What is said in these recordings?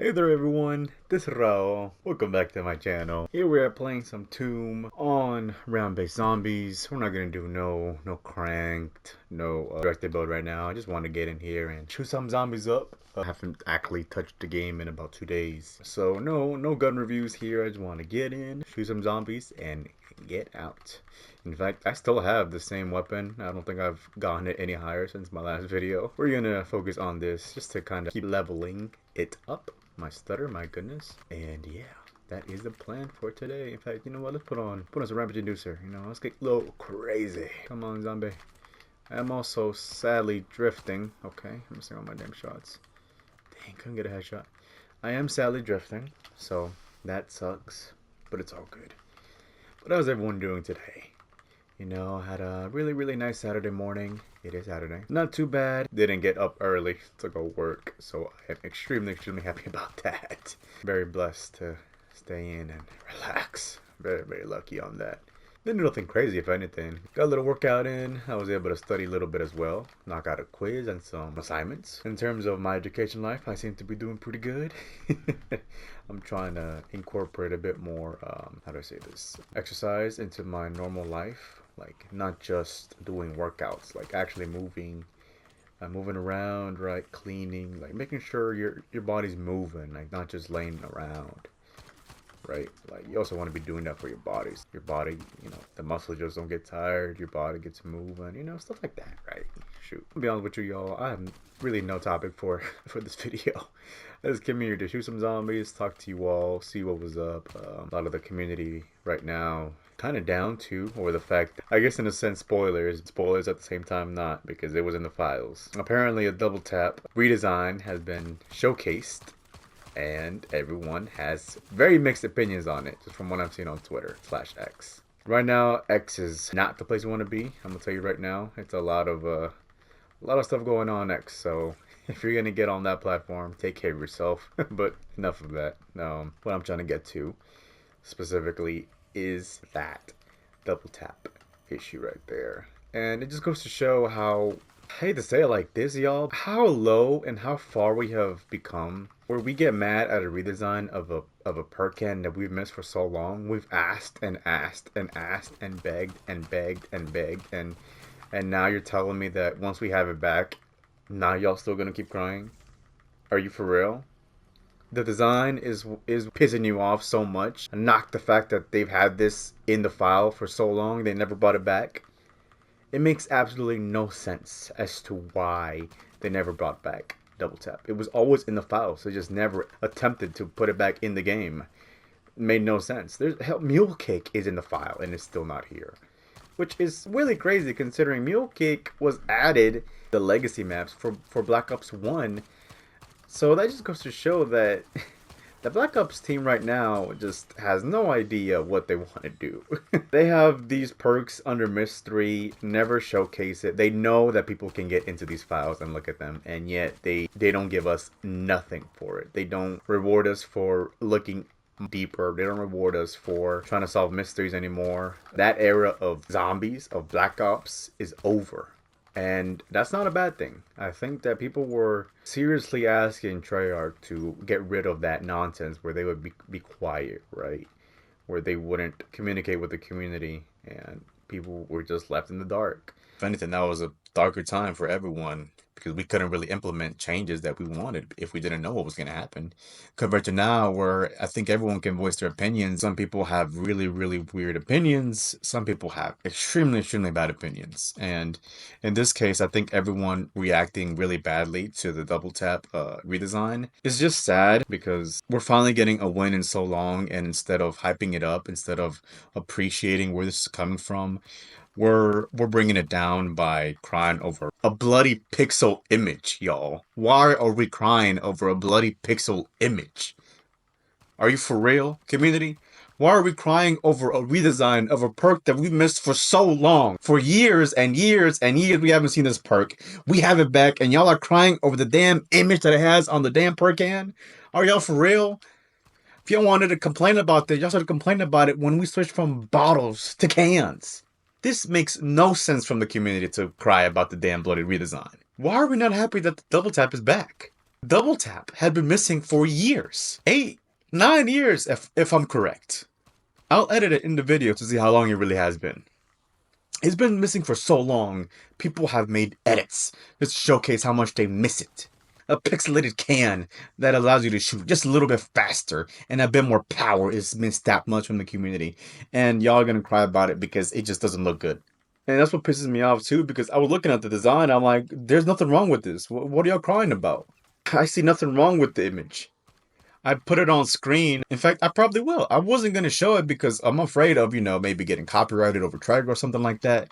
Hey there everyone, this is Raul. Welcome back to my channel. Here we are playing some Tomb on round-based zombies. We're not gonna do no cranked, no directed build right now. I just want to get in here and shoot some zombies up. I haven't actually touched the game in about 2 days. So no gun reviews here. I just want to get in, shoot some zombies, and get out. In fact, I still have the same weapon. I don't think I've gotten it any higher since my last video. We're gonna focus on this just to kind of keep leveling it up. My stutter, my goodness. And yeah, that is the plan for today. In fact, you know what? Let's put on some rampage inducer. You know, let's get a little crazy. Come on, zombie. I'm also sadly drifting. Okay, I'm missing all my damn shots. Dang, couldn't get a headshot. I am sadly drifting, so that sucks, but it's all good. What how's everyone doing today? You know, I had a really nice Saturday morning. It is Saturday. Not too bad. Didn't get up early to go work, so I am extremely happy about that. Very blessed to stay in and relax. Very lucky on that. Didn't do nothing crazy, if anything. Got a little workout in. I was able to study a little bit as well. Knock out a quiz and some assignments. In terms of my education life, I seem to be doing pretty good. I'm trying to incorporate a bit more, how do I say this, exercise into my normal life. Like, not just doing workouts, like actually moving around, right? Cleaning, like making sure your body's moving, like not just laying around. Right? Like, you also want to be doing that for your bodies. Your body, you know, the muscles just don't get tired. Your body gets moving, you know, stuff like that, right? Shoot. I'll be honest with you, y'all. I have really no topic for this video. I just came here to shoot some zombies, talk to you all, see what was up. A lot of the community right now kind of down to, or the fact, I guess in a sense, spoilers at the same time not, because it was in the files. Apparently a double tap redesign has been showcased, and everyone has very mixed opinions on it, just from what I've seen on Twitter /X. Right now, X is not the place you want to be. I'm gonna tell you right now, it's a lot of stuff going on X. So if you're gonna get on that platform, take care of yourself. But enough of that. What I'm trying to get to specifically is that double tap issue right there, and it just goes to show how, I hate to say it like this, y'all, how low and how far we have become, where we get mad at a redesign of a perk can that we've missed for so long. We've asked and begged and now you're telling me that once we have it back, now y'all still gonna keep crying? Are you for real? The design is pissing you off so much. Knock the fact that they've had this in the file for so long, they never brought it back. It makes absolutely no sense as to why they never brought back double tap. It was always in the file, so they just never attempted to put it back in the game. It made no sense. Mule Cake is in the file and it's still not here, which is really crazy considering Mule Cake was added the legacy maps for Black Ops 1. So that just goes to show that the Black Ops team right now just has no idea what they want to do. They have these perks under Mystery, never showcase it. They know that people can get into these files and look at them, and yet they don't give us nothing for it. They don't reward us for looking deeper. They don't reward us for trying to solve mysteries anymore. That era of zombies, of Black Ops, is over. And that's not a bad thing. I think that people were seriously asking Treyarch to get rid of that nonsense where they would be quiet, right? Where they wouldn't communicate with the community and people were just left in the dark. If anything, that was a darker time for everyone because we couldn't really implement changes that we wanted if we didn't know what was going to happen. Compared to now, where I think everyone can voice their opinions. Some people have really weird opinions. Some people have extremely bad opinions. And in this case, I think everyone reacting really badly to the double tap redesign is just sad because we're finally getting a win in so long, and instead of hyping it up, instead of appreciating where this is coming from, we're bringing it down by crying over a bloody pixel image, y'all. Why are we crying over a bloody pixel image? Are you for real, community? Why are we crying over a redesign of a perk that we've missed for so long? For years and years we haven't seen this perk. We have it back and y'all are crying over the damn image that it has on the damn perk can? Are y'all for real? If y'all wanted to complain about this, y'all started complaining about it when we switched from bottles to cans. This makes no sense from the community to cry about the damn bloody redesign. Why are we not happy that the double tap is back? Double Tap had been missing for years. 8, 9 years if I'm correct. I'll edit it in the video to see how long it really has been. It's been missing for so long, people have made edits just to showcase how much they miss it. A pixelated can that allows you to shoot just a little bit faster and a bit more power is missed that much from the community. And y'all are gonna cry about it because it just doesn't look good. And that's what pisses me off too, because I was looking at the design, I'm like, there's nothing wrong with this. What are y'all crying about? I see nothing wrong with the image. I put it on screen. In fact, I probably will. I wasn't going to show it because I'm afraid of, maybe getting copyrighted over track or something like that.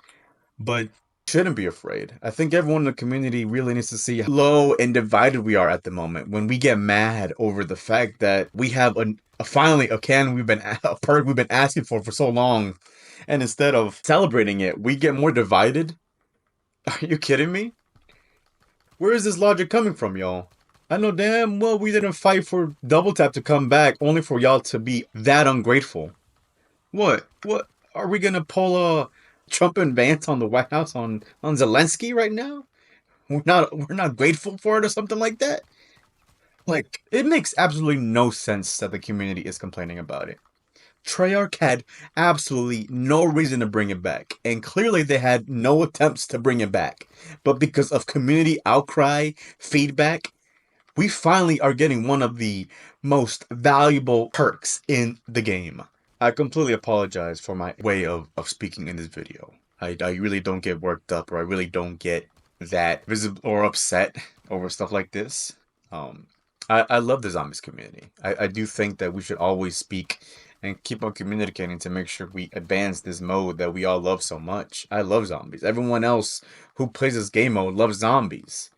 But shouldn't be afraid. I think everyone in the community really needs to see how low and divided we are at the moment when we get mad over the fact that we have finally a perk we've been asking for so long. And instead of celebrating it, we get more divided. Are you kidding me? Where is this logic coming from, y'all? I know damn well we didn't fight for Double Tap to come back only for y'all to be that ungrateful. What? Are we gonna pull a Trump and Vance on the White House on Zelensky right now? We're not grateful for it or something like that? Like, it makes absolutely no sense that the community is complaining about it. Treyarch had absolutely no reason to bring it back, and clearly they had no attempts to bring it back. But because of community outcry, feedback, we finally are getting one of the most valuable perks in the game. I completely apologize for my way of speaking in this video. I really don't get worked up, or I really don't get that visible or upset over stuff like this. I love the zombies community. I do think that we should always speak and keep on communicating to make sure we advance this mode that we all love so much. I love zombies. Everyone else who plays this game mode loves zombies.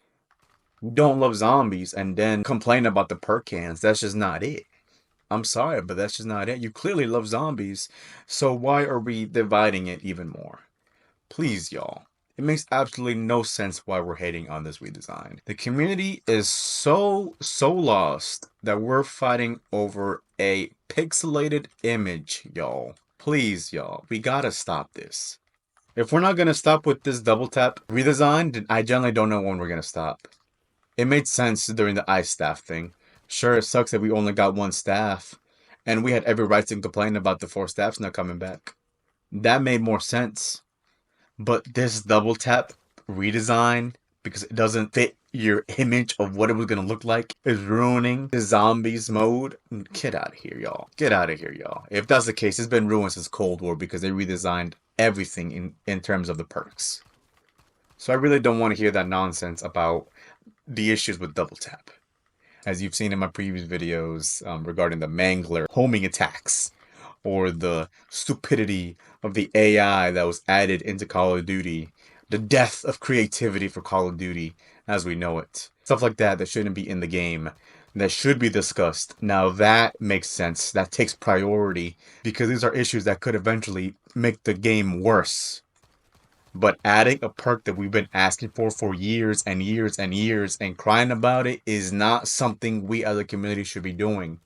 Don't love zombies and then complain about the perk cans. That's just not it. I'm sorry, but that's just not it. You clearly love zombies, so why are we dividing it even more? Please, y'all. It makes absolutely no sense why we're hating on this redesign. The community is so lost that we're fighting over a pixelated image, y'all. Please, y'all. We gotta stop this. If we're not gonna stop with this Double Tap redesign, then I generally don't know when we're gonna stop. It made sense during the ice staff thing. Sure, it sucks that we only got 1 staff, and we had every right to complain about the 4 staffs not coming back. That made more sense. But this Double Tap redesign, because it doesn't fit your image of what it was going to look like, is ruining the zombies mode. Get out of here, y'all. Get out of here, y'all. If that's the case, it's been ruined since Cold War because they redesigned everything in terms of the perks. So I really don't want to hear that nonsense about the issues with Double Tap. As you've seen in my previous videos regarding the Mangler homing attacks, or the stupidity of the AI that was added into Call of Duty, the death of creativity for Call of Duty as we know it. Stuff like that shouldn't be in the game, that should be discussed. Now that makes sense, that takes priority, because these are issues that could eventually make the game worse. But adding a perk that we've been asking for years and years and years and crying about it is not something we as a community should be doing.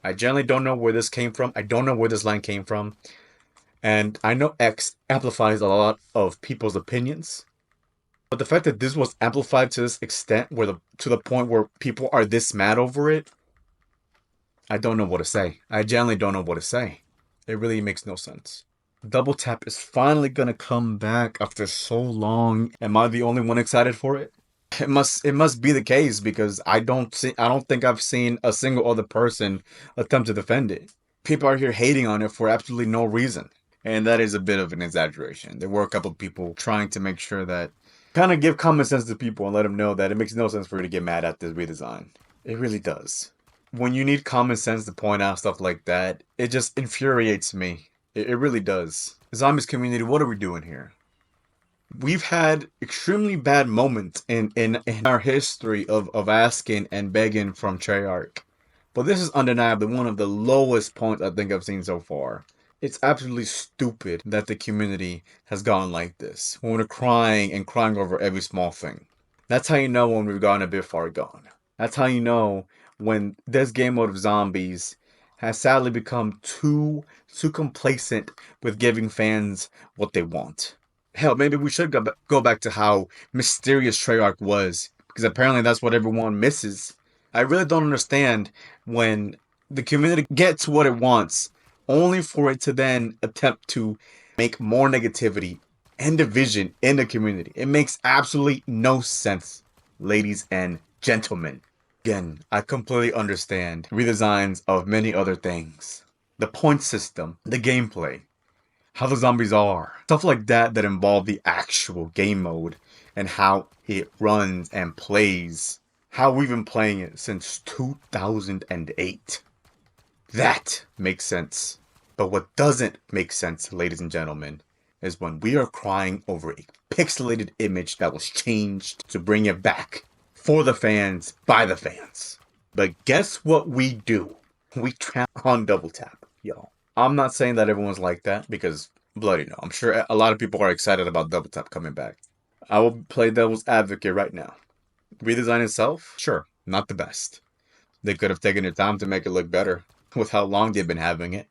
I generally don't know where this came from. I don't know where this line came from. And I know X amplifies a lot of people's opinions. But the fact that this was amplified to this extent, to the point where people are this mad over it, I don't know what to say. I generally don't know what to say. It really makes no sense. Double Tap is finally gonna come back after so long. Am I the only one excited for it? It must be the case, because I don't think I've seen a single other person attempt to defend it. People are here hating on it for absolutely no reason. And that is a bit of an exaggeration. There were a couple of people trying to make sure that kind of give common sense to people and let them know that it makes no sense for you to get mad at this redesign. It really does. When you need common sense to point out stuff like that, it just infuriates me. It really does. Zombies community, what are we doing here? We've had extremely bad moments in our history of asking and begging from Treyarch. But this is undeniably one of the lowest points I think I've seen so far. It's absolutely stupid that the community has gone like this, when we're crying and crying over every small thing. That's how you know when we've gone a bit far gone. That's how you know when this game mode of zombies has sadly become too complacent with giving fans what they want. Hell, maybe we should go back to how mysterious Treyarch was because apparently that's what everyone misses. I really don't understand when the community gets what it wants, only for it to then attempt to make more negativity and division in the community. It makes absolutely no sense, ladies and gentlemen. Again, I completely understand redesigns of many other things. The point system, the gameplay, how the zombies are, stuff like that that involve the actual game mode and how it runs and plays. How we've been playing it since 2008. That makes sense. But what doesn't make sense, ladies and gentlemen, is when we are crying over a pixelated image that was changed to bring it back for the fans, by the fans. But guess what we do? We trap on double tap, y'all. I'm not saying that everyone's like that, because bloody no. I'm sure a lot of people are excited about double tap coming back. I will play devil's advocate right now. Redesign itself, sure, not the best. They could have taken their time to make it look better with how long they've been having it.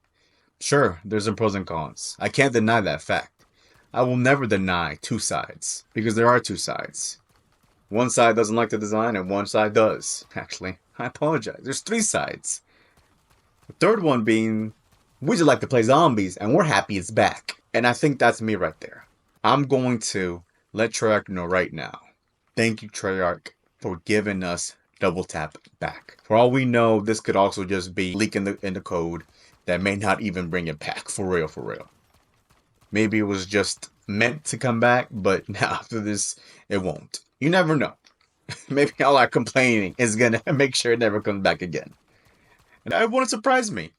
Sure, there's some pros and cons. I can't deny that fact. I will never deny two sides, because there are two sides. One side doesn't like the design and one side does. Actually, I apologize. There's three sides. The third one being, we just like to play zombies and we're happy it's back. And I think that's me right there. I'm going to let Treyarch know right now. Thank you, Treyarch, for giving us double tap back. For all we know, this could also just be leaking in the code that may not even bring it back. For real, for real. Maybe it was just meant to come back, but now after this, it won't. You never know. Maybe all our complaining is gonna make sure it never comes back again. And that wouldn't surprise me.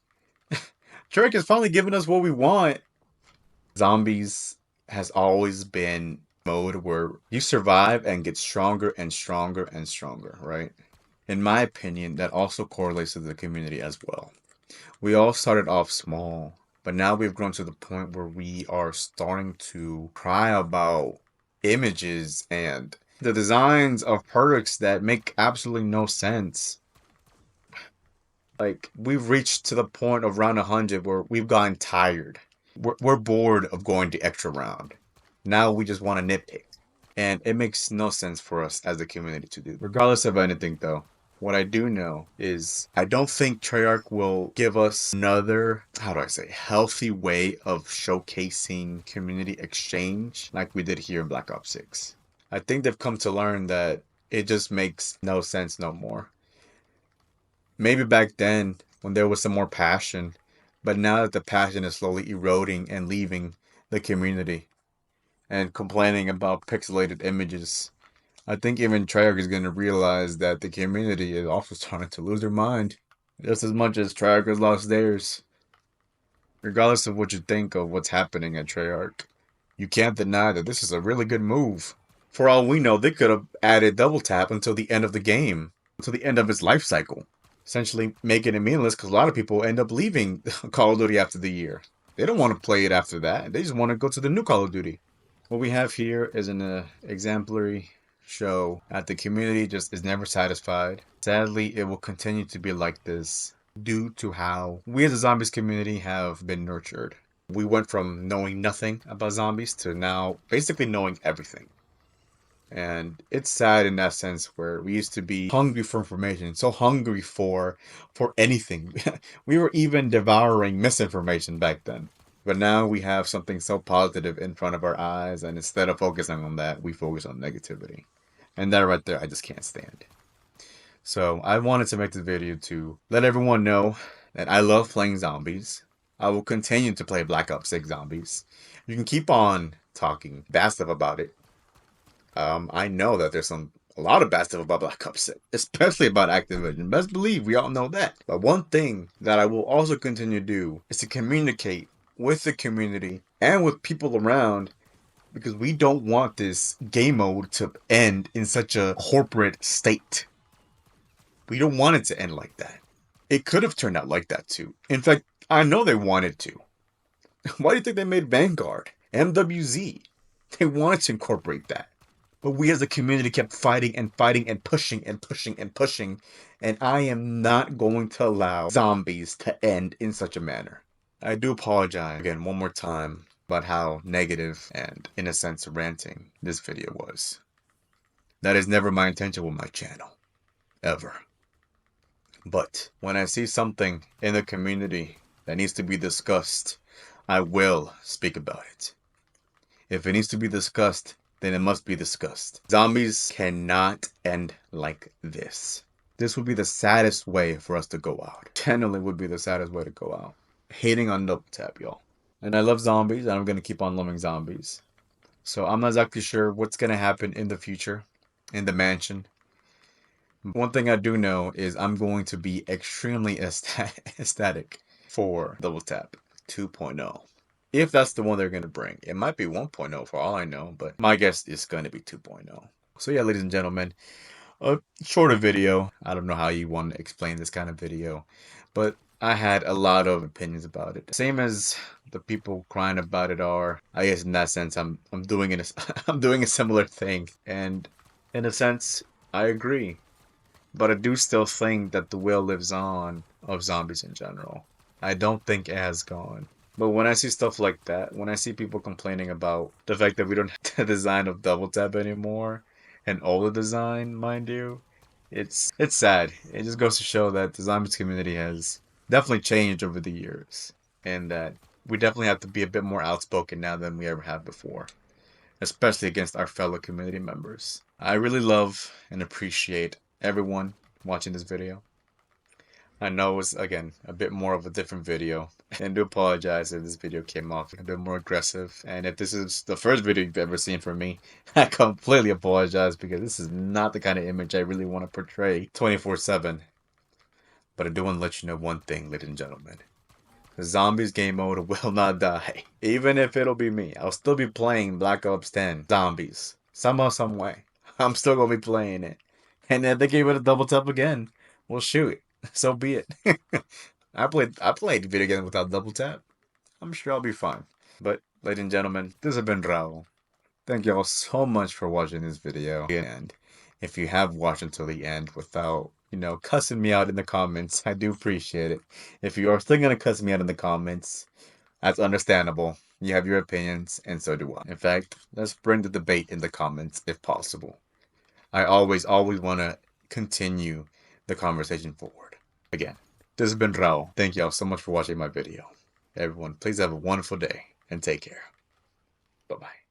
Treyarch has finally given us what we want. Zombies has always been mode where you survive and get stronger and stronger and stronger, right? In my opinion, that also correlates to the community as well. We all started off small, but now we've grown to the point where we are starting to cry about images and the designs of perks that make absolutely no sense. Like, we've reached to the point of round 100 where we've gotten tired. We're bored of going the extra round. Now we just want to nitpick. And it makes no sense for us as a community to do. Regardless of anything, though, what I do know is I don't think Treyarch will give us another, healthy way of showcasing community exchange like we did here in Black Ops 6. I think they've come to learn that it just makes no sense no more. Maybe back then when there was some more passion, but now that the passion is slowly eroding and leaving the community and complaining about pixelated images, I think even Treyarch is going to realize that the community is also starting to lose their mind, just as much as Treyarch has lost theirs. Regardless of what you think of what's happening at Treyarch, you can't deny that this is a really good move. For all we know, they could have added double tap until the end of the game, until the end of its life cycle, essentially making it meaningless because a lot of people end up leaving Call of Duty after the year. They don't want to play it after that. They just want to go to the new Call of Duty. What we have here is an exemplary show that the community just is never satisfied. Sadly, it will continue to be like this due to how we as a zombies community have been nurtured. We went from knowing nothing about zombies to now basically knowing everything. And it's sad in that sense where we used to be hungry for information, so hungry for anything. We were even devouring misinformation back then. But now we have something so positive in front of our eyes, and instead of focusing on that, we focus on negativity. And that right there, I just can't stand. So I wanted to make this video to let everyone know that I love playing zombies. I will continue to play Black Ops 6 Zombies. You can keep on talking bad stuff about it. I know that there's a lot of bad stuff about Black Ops 6, especially about Activision. Best believe we all know that. But one thing that I will also continue to do is to communicate with the community and with people around, because we don't want this game mode to end in such a corporate state. We don't want it to end like that. It could have turned out like that too. In fact, I know they wanted to. Why do you think they made Vanguard? MWZ. They wanted to incorporate that. But we as a community kept fighting and fighting and pushing and pushing and pushing. And I am not going to allow zombies to end in such a manner. I do apologize again one more time about how negative and, in a sense, ranting this video was. That is never my intention with my channel. Ever. But when I see something in the community that needs to be discussed, I will speak about it. If it needs to be discussed, then it must be discussed. Zombies cannot end like this. This would be the saddest way for us to go out. Genuinely would be the saddest way to go out. Hating on double tap, y'all. And I love zombies, and I'm going to keep on loving zombies. So I'm not exactly sure what's going to happen in the future in the mansion. One thing I do know is I'm going to be extremely ecstatic for Double Tap 2.0. If that's the one they're going to bring. It might be 1.0 for all I know, but my guess is going to be 2.0. So yeah, ladies and gentlemen, a shorter video. I don't know how you want to explain this kind of video, but I had a lot of opinions about it. Same as the people crying about it are. I guess in that sense, I'm doing it. I'm doing a similar thing, and in a sense, I agree. But I do still think that the will lives on of zombies in general. I don't think it has gone. But when I see stuff like that, when I see people complaining about the fact that we don't have the design of Double Tap anymore, an older design, mind you, it's sad. It just goes to show that the zombies community has definitely changed over the years, and that we definitely have to be a bit more outspoken now than we ever have before, especially against our fellow community members. I really love and appreciate everyone watching this video. I know it's, again, a bit more of a different video, and do apologize if this video came off a bit more aggressive, and if this is the first video you've ever seen from me, I completely apologize, because this is not the kind of image I really want to portray 24/7. But I do want to let you know one thing, ladies and gentlemen. The Zombies game mode will not die. Even if it'll be me, I'll still be playing Black Ops 10 Zombies. Somehow, some way. I'm still going to be playing it. And then they gave it a double tap again. Well, shoot. So be it. I played video games without double tap. I'm sure I'll be fine. But, ladies and gentlemen, this has been Raul. Thank you all so much for watching this video. And if you have watched until the end without, cussing me out in the comments, I do appreciate it. If you are still going to cuss me out in the comments, that's understandable. You have your opinions, and so do I. In fact, let's bring the debate in the comments if possible. I always want to continue the conversation forward. Again, this has been Raul. Thank you all so much for watching my video. Everyone, please have a wonderful day and take care. Bye-bye.